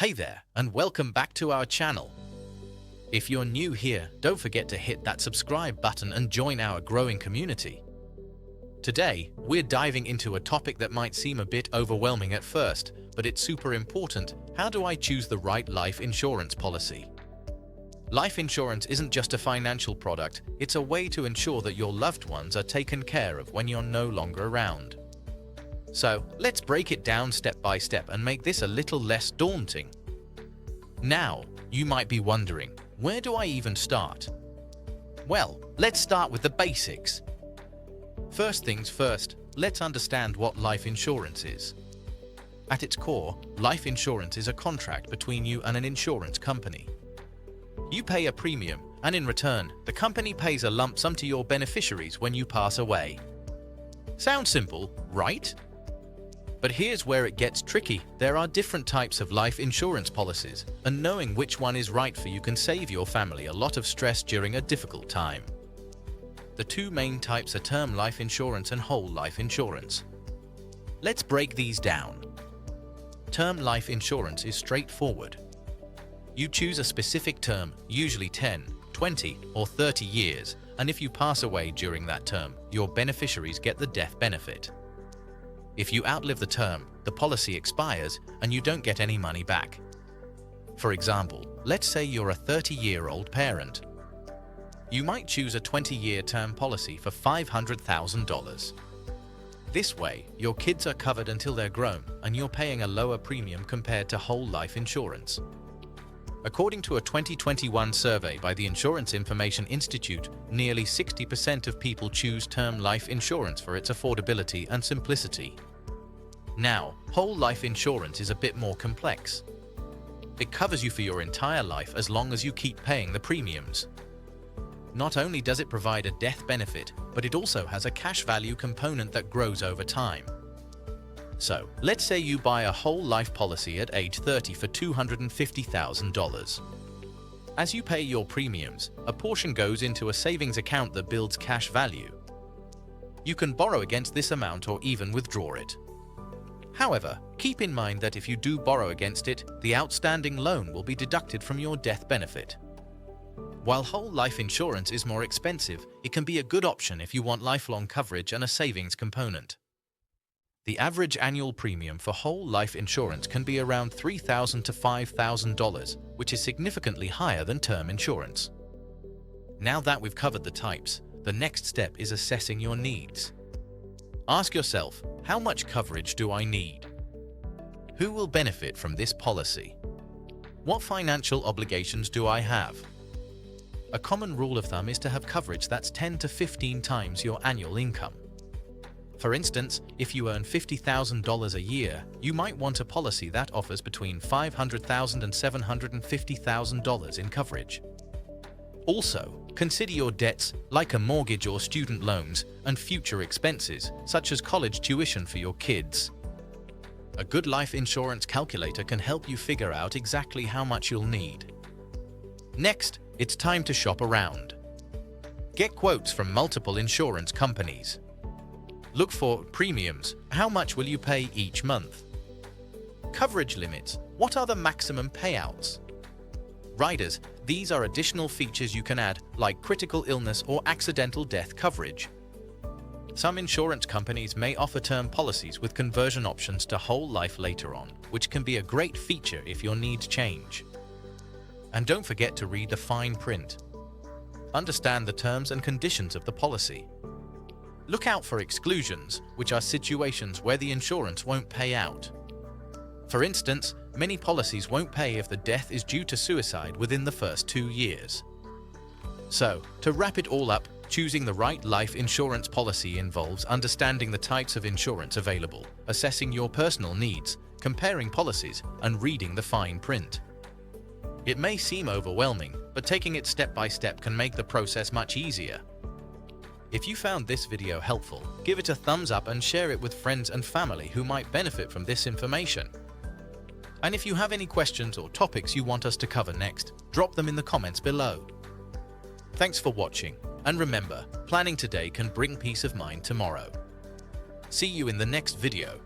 Hey there, and welcome back to our channel. If you're new here, don't forget to hit that subscribe button and join our growing community. Today, we're diving into a topic that might seem a bit overwhelming at first, but it's super important. How do I choose the right life insurance policy? Life insurance isn't just a financial product, it's a way to ensure that your loved ones are taken care of when you're no longer around. So, let's break it down step by step and make this a little less daunting. Now, you might be wondering, where do I even start? Well, let's start with the basics. First things first, let's understand what life insurance is. At its core, life insurance is a contract between you and an insurance company. You pay a premium, and in return, the company pays a lump sum to your beneficiaries when you pass away. Sounds simple, right? But here's where it gets tricky. There are different types of life insurance policies, and knowing which one is right for you can save your family a lot of stress during a difficult time. The two main types are term life insurance and whole life insurance. Let's break these down. Term life insurance is straightforward. You choose a specific term, usually 10, 20, or 30 years, and if you pass away during that term, your beneficiaries get the death benefit. If you outlive the term, the policy expires and you don't get any money back. For example, let's say you're a 30-year-old parent. You might choose a 20-year term policy for $500,000. This way, your kids are covered until they're grown and you're paying a lower premium compared to whole life insurance. According to a 2021 survey by the Insurance Information Institute, nearly 60% of people choose term life insurance for its affordability and simplicity. Now, whole life insurance is a bit more complex. It covers you for your entire life as long as you keep paying the premiums. Not only does it provide a death benefit, but it also has a cash value component that grows over time. So, let's say you buy a whole life policy at age 30 for $250,000. As you pay your premiums, a portion goes into a savings account that builds cash value. You can borrow against this amount or even withdraw it. However, keep in mind that if you do borrow against it, the outstanding loan will be deducted from your death benefit. While whole life insurance is more expensive, it can be a good option if you want lifelong coverage and a savings component. The average annual premium for whole life insurance can be around $3,000 to $5,000, which is significantly higher than term insurance. Now that we've covered the types, the next step is assessing your needs. Ask yourself, how much coverage do I need? Who will benefit from this policy? What financial obligations do I have? A common rule of thumb is to have coverage that's 10 to 15 times your annual income. For instance, if you earn $50,000 a year, you might want a policy that offers between $500,000 and $750,000 in coverage. Also, consider your debts, like a mortgage or student loans, and future expenses, such as college tuition for your kids. A good life insurance calculator can help you figure out exactly how much you'll need. Next, it's time to shop around. Get quotes from multiple insurance companies. Look for premiums. How much will you pay each month? Coverage limits. What are the maximum payouts? Riders. These are additional features you can add, like critical illness or accidental death coverage. Some insurance companies may offer term policies with conversion options to whole life later on, which can be a great feature if your needs change. And don't forget to read the fine print. Understand the terms and conditions of the policy. Look out for exclusions, which are situations where the insurance won't pay out. For instance, many policies won't pay if the death is due to suicide within the first 2 years. So, to wrap it all up, choosing the right life insurance policy involves understanding the types of insurance available, assessing your personal needs, comparing policies, and reading the fine print. It may seem overwhelming, but taking it step by step can make the process much easier. If you found this video helpful, give it a thumbs up and share it with friends and family who might benefit from this information. And if you have any questions or topics you want us to cover next, drop them in the comments below. Thanks for watching, and remember, planning today can bring peace of mind tomorrow. See you in the next video.